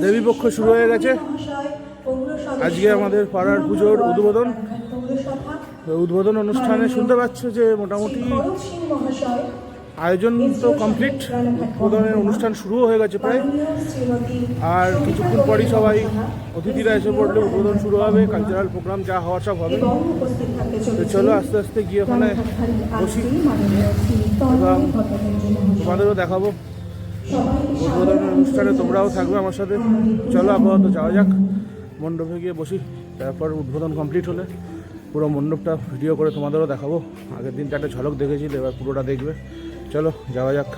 দেবীপক্ষ শুরু হয়ে গেছে। আজকে আমাদের পাড়ার পুজোর উদ্বোধন অনুষ্ঠানে শুনতে পাচ্ছ যে মোটামুটি আয়োজন তো কমপ্লিট, উদ্বোধনের অনুষ্ঠান শুরুও হয়ে গেছে প্রায়। আর কিছুক্ষণ পরই সবাই অতিথিরা এসে পড়লে উদ্বোধন শুরু হবে, কালচারাল প্রোগ্রাম যা হওয়ার সব হবে। তো চলো আস্তে আস্তে গিয়ে ওখানে বসি এবং তোমাদেরও দেখাবো উদ্বোধনের অনুষ্ঠানে, তোমরাও থাকবে আমার সাথে। চলো আপাতত যাওয়া যাক, মণ্ডপে গিয়ে বসি, তারপর উদ্বোধন কমপ্লিট হলে পুরো মণ্ডপটা ভিডিও করে তোমাদেরও দেখাবো। আগের দিনটা একটা ঝলক দেখেছিল, এবার পুরোটা দেখবে। চলো যাওয়া যাক।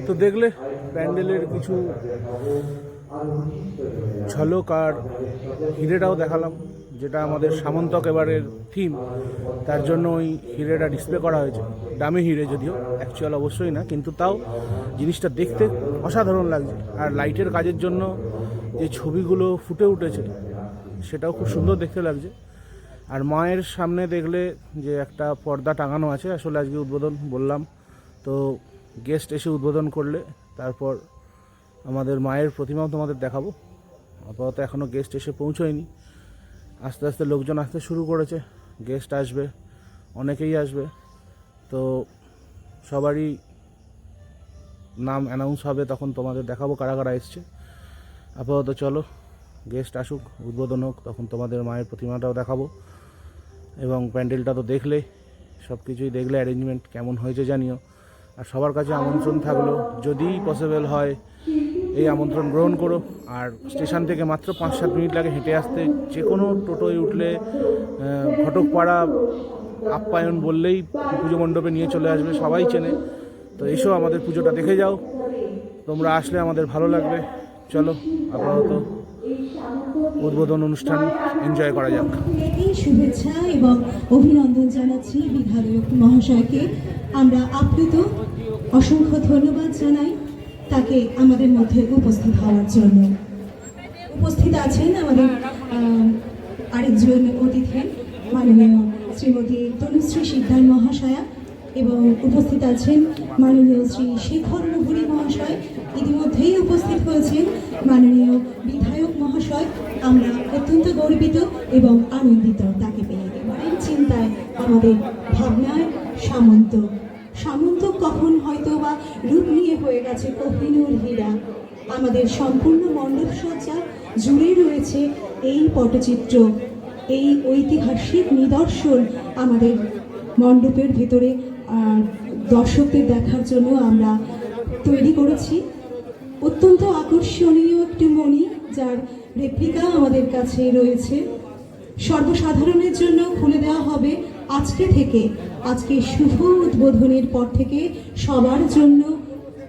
তো দেখলে প্যান্ডেলের কিছু ঝলক, আর হিরেটাও দেখালাম, যেটা আমাদের সামন্তক এবারের থিম, তার জন্য ওই হিরেটা ডিসপ্লে করা হয়েছে। দামি হিরে যদিও, অ্যাকচুয়াল অবশ্যই না, কিন্তু তাও জিনিসটা দেখতে অসাধারণ লাগছে। আর লাইটের কাজের জন্য যে ছবিগুলো ফুটে উঠেছে সেটাও খুব সুন্দর দেখতে লাগছে। আর মায়ের সামনে দেখলে যে একটা পর্দা টাঙানো আছে, আসলে আজকে উদ্বোধন বললাম, তো গেস্ট এসে উদ্বোধন করলে তারপর আমাদের মায়ের প্রতিমাও তোমাদের দেখাবো। আপাতত এখনও গেস্ট এসে পৌঁছয়নি, আস্তে আস্তে লোকজন আসতে শুরু করেছে, গেস্ট আসবে, অনেকেই আসবে, তো সবারই নাম অ্যানাউন্স হবে, তখন তোমাদের দেখাবো কারা কারা এসছে। আপাতত চলো গেস্ট আসুক, উদ্বোধন হোক, তখন তোমাদের মায়ের প্রতিমাটাও দেখাবো। এবং প্যান্ডেলটা তো দেখলে, সব কিছুই দেখলে, অ্যারেঞ্জমেন্ট কেমন হয়েছে জানিও। আর সবার কাছে আমন্ত্রণ থাকলো, যদি পসিবল হয় এই আমন্ত্রণ গ্রহণ করো। আর স্টেশন থেকে মাত্র 5-7 মিনিট লাগে হেঁটে আসতে, যে কোনো টোটোয় উঠলে ঘটকপাড়া আপ্যায়ন বললেই পুজো মণ্ডপে নিয়ে চলে আসবে, সবাই চেনে। তো এসো আমাদের পুজোটা দেখে যাও, তোমরা আসলে আমাদের ভালো লাগবে। চলো আপাতত উদ্বোধন অনুষ্ঠান এনজয় করা যাক। শুভেচ্ছা এবং অভিনন্দন জানাচ্ছি বিধায়ক মহাশয়কে। আমরা আপ্লুত, অসংখ্য ধন্যবাদ জানাই তাকে আমাদের মধ্যে উপস্থিত হওয়ার জন্য। উপস্থিত আছেন আমাদের আরেকজন অতিথি, মাননীয় শ্রীমতী তনুশ্রী সিকদার মহাশয়া। এবং উপস্থিত আছেন মাননীয় শ্রী শেখর মুহুরী মহাশয়। ইতিমধ্যেই উপস্থিত হয়েছেন মাননীয় বিধায়ক মহাশয়। আমরা অত্যন্ত গর্বিত এবং আনন্দিত তাকে পেয়ে। এবারের চিন্তায় আমাদের ভাবনায় সামন্ত সামন্ত কখন হয়তো বা রূপ নিয়ে হয়ে গেছে কোহিনূর হীরা। আমাদের সম্পূর্ণ মণ্ডপসজ্জা জুড়ে রয়েছে এই পটচিত্র, এই ঐতিহাসিক নিদর্শন আমাদের মণ্ডপের ভেতরে দর্শকদের দেখার জন্য আমরা তৈরি করেছি। অত্যন্ত আকর্ষণীয় একটি মণি, যার রেপ্লিকা আমাদের কাছে রয়েছে। সর্বসাধারণের জন্য খুলে দেওয়া হবে আজকে থেকে। আজকে শুভ উদ্বোধনের পর থেকে সবার জন্য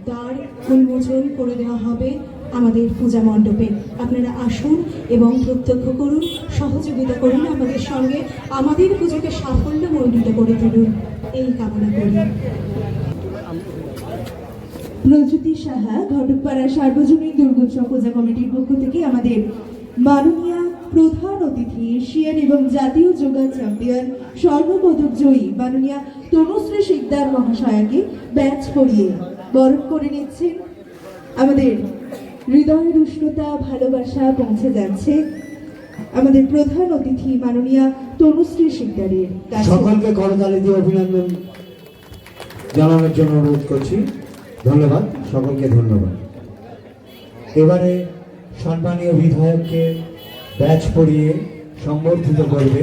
দ্বার উন্মোচন করে দেওয়া হবে আমাদের পূজা মণ্ডপে। আপনারা আসুন এবং প্রত্যক্ষ করুন, সহযোগিতা করুন আমাদের সঙ্গে, আমাদের পুজোকে সাফল্যমণ্ডিত করে তুলুন, এই কামনা করি। প্রযুতি সাহা, ঘটকপাড়া সার্বজনীন দুর্গোৎসব পূজা কমিটির পক্ষ থেকে আমাদের মাননীয় প্রধান অতিথি, এশিয়ান এবং জাতীয় যোগা চ্যাম্পিয়ন, স্বর্ণপদক জয়ী মাননীয় তনুশ্রী শিকদার মহাশয়াকে ব্যাচ পরিয়ে বরণ করে নিচ্ছেন। আমাদের হৃদয়ের উষ্ণতা, ভালোবাসা পৌঁছে যাচ্ছে আমাদের প্রধান অতিথি মাননীয় তনুশ্রী শিকদারের কাছে। সকলকে করতালি দিয়ে অভিনন্দন জানানোর জন্য অনুরোধ করছি। ধন্যবাদ, সকলকে ধন্যবাদ। এবারে সম্মানীয় বিধায়ককে ব্যাচ পরিয়ে সম্বর্ধিত করবে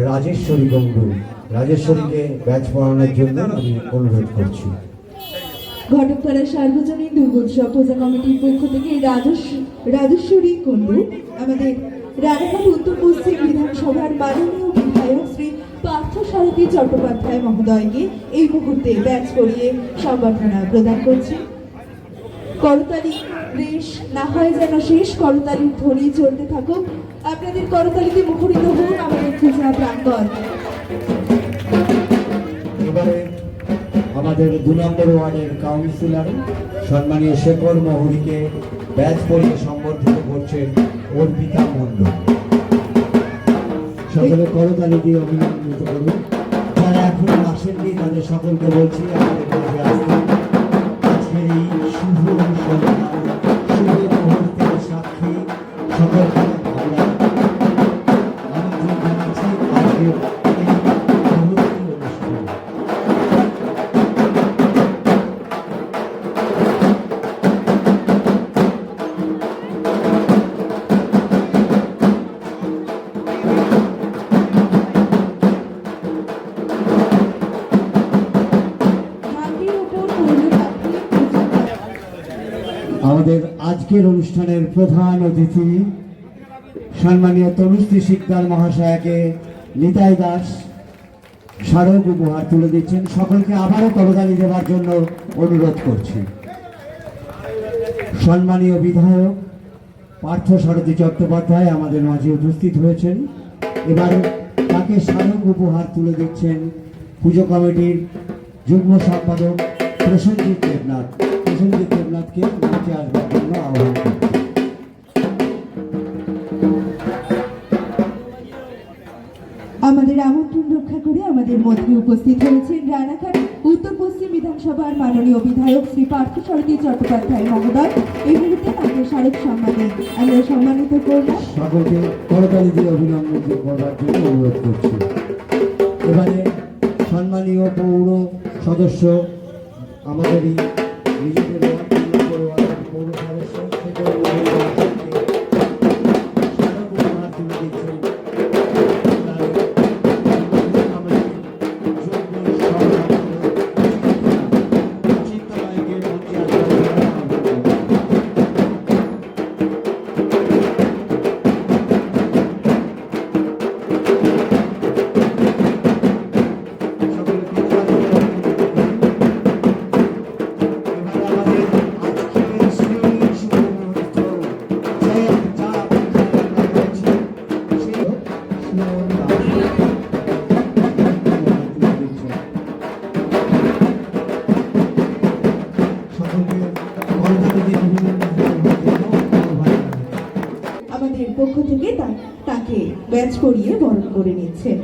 রাজেশ্বরী গঙ্গু। রাজেশ্বরীকে ব্যাচ পড়ানোর জন্য আমি অনুরোধ করছি। ঘটকপাড়া সার্বজনীন দুর্গোৎসব পূজা কমিটির পক্ষ থেকে রাজেশ্বরী কুণ্ডু আমাদের রানাঘাট উত্তর পশ্চিম বিধানসভার মাননীয় বিধায়ক শ্রী পার্থসারথী চট্টোপাধ্যায় মহোদয়কে এই মুহূর্তে ব্যাচ করিয়ে সম্বর্ধনা প্রদান করছি। করতালি রেশ না হয় যেন শেষ, করতালির ধ্বনি চলতে থাকুক। আপনাদের করতালিতে মুখরিত হোক আমাদের পূজা প্রাঙ্গণ। এবারে আমাদের 2 নম্বর ওয়ার্ডের কাউন্সিলর সম্মানীয় শেখর মহুরীকে ব্যাচ পরিয়ে সম্বর্ধিত করছেন অর্পিতা মণ্ডল। সকলে করতালি দিয়ে অভিনন্দিত করুন। যারা এখনো আসেননি তাদের সকলকে বলছি আমাদের কাছে আসতে। আজকের এই শুভ সন্ধ্যা, শুভ মুহূর্তের সাক্ষী সকলকে আমরা আমন্ত্রণ জানাচ্ছি আজকের এই মুহূর্তের অনুষ্ঠানে। আমাদের আজকের অনুষ্ঠানের প্রধান অতিথি সম্মানীয় তনুশ্রী শিকদার মহাশয়াকে নিতাই দাস স্মারক উপহার তুলে দিচ্ছেন। সকলকে আবারও করতালি দেওয়ার জন্য অনুরোধ করছি। সম্মানীয় বিধায়ক পার্থসারথী চট্টোপাধ্যায় আমাদের মাঝে উপস্থিত হয়েছেন। এবার তাকে স্মারক উপহার তুলে দিচ্ছেন পুজো কমিটির যুগ্ম সম্পাদক প্রসেনজিৎ দেবনাথ। প্রসেনজিৎ দেবনাথকে মঞ্চে আসবার জন্য আহ্বান করছি। আমাদের আমন্ত্রণ রক্ষা করে আমাদের মধ্যে উপস্থিত হয়েছেন রানাঘাট উত্তর পশ্চিম বিধানসভার মাননীয় বিধায়ক শ্রী পার্থসারথী চট্টোপাধ্যায় মহোদয়। এই মুহূর্তে তাকে স্মারক সম্মানে আমরা সম্মানিত করব। সকলকে করতালি দিয়ে অভিনন্দন করবার জন্য অনুরোধ করছি। এবারে সম্মানীয় পৌর সদস্য আমাদের এই নিজেদের পৌর সদস্য থেকে আমাদের পক্ষ থেকে তাকে ব্যাচ করিয়ে বরণ করে নিচ্ছেন।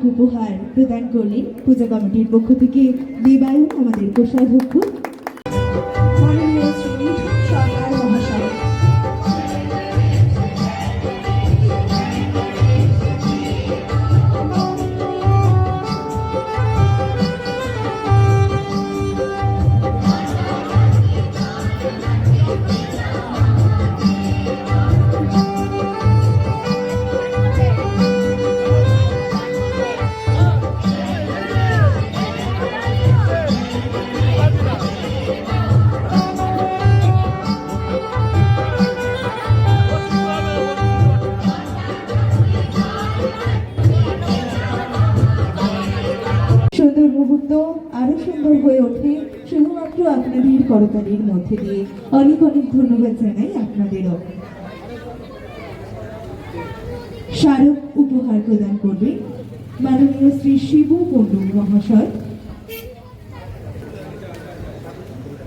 উপহার প্রদান করলেন পূজা কমিটির পক্ষ থেকে দেবায়ন আমাদের কোষাধ্যক্ষ মাননীয় শ্রী মিঠুন সরকার মহাশয়। সুন্দর মুহূর্ত আরো সুন্দর হয়ে ওঠে শুধুমাত্র আপনাদের করতালির মধ্যে দিয়ে। অনেক অনেক ধন্যবাদ জানাই আপনাদেরও। স্মারক উপহার প্রদান করবে মাননীয় শ্রী শিব কুণ্ডু মহাশয়।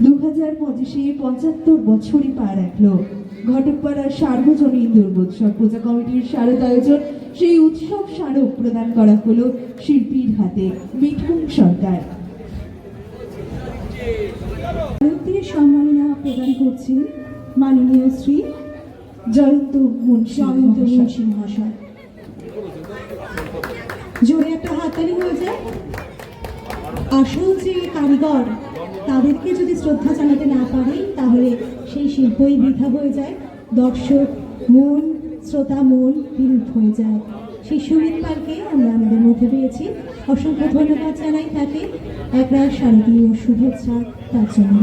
2025-এ 75 বছরই পা রাখলো ঘটকপাড়ার সার্বজনীন দুর্গোৎসব। পূজা কমিটির শারদ আয়োজন সেই উৎসব স্মারক প্রদান করা হলো শিল্পীর হাতে, মিঠুন সরকার। শারদীয় সম্মাননা প্রদান করছেন মাননীয় শ্রী জয়ন্ত মুন্সি মুন্সি মহাশয়। জোরে একটা হাততালি হয়ে যায়। আসল যে কারিগর তাদেরকে যদি শ্রদ্ধা জানাতে না পারি তাহলে সেই শিল্পই বৃথা হয়ে যায়, দর্শক মন, শ্রোতা মন বিরূপ হয়ে যায়। সেই সুমিত পালকে আমরা আমাদের মধ্যে পেয়েছি, অসংখ্য ধন্যবাদ জানাই তাকে। একটা শারদীয় শুভেচ্ছা তার জন্য।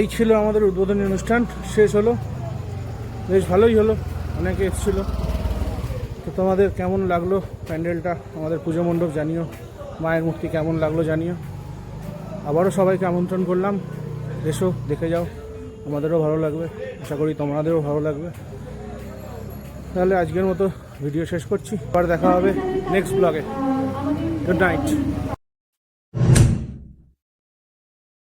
এই ছিল আমাদের উদ্বোধনী অনুষ্ঠান, শেষ হলো, বেশ ভালোই হলো, অনেকে এসেছিলো। তো তোমাদের কেমন লাগলো প্যান্ডেলটা, আমাদের পুজো মণ্ডপ জানিও, মায়ের মূর্তি কেমন লাগলো জানিও। আবারও সবাইকে আমন্ত্রণ করলাম, এসো দেখে যাও, আমাদেরও ভালো লাগবে, আশা করি তোমাদেরও ভালো লাগবে। তাহলে আজকের মতো ভিডিও শেষ করছি, আবার দেখা হবে নেক্সট ব্লগে। Good night.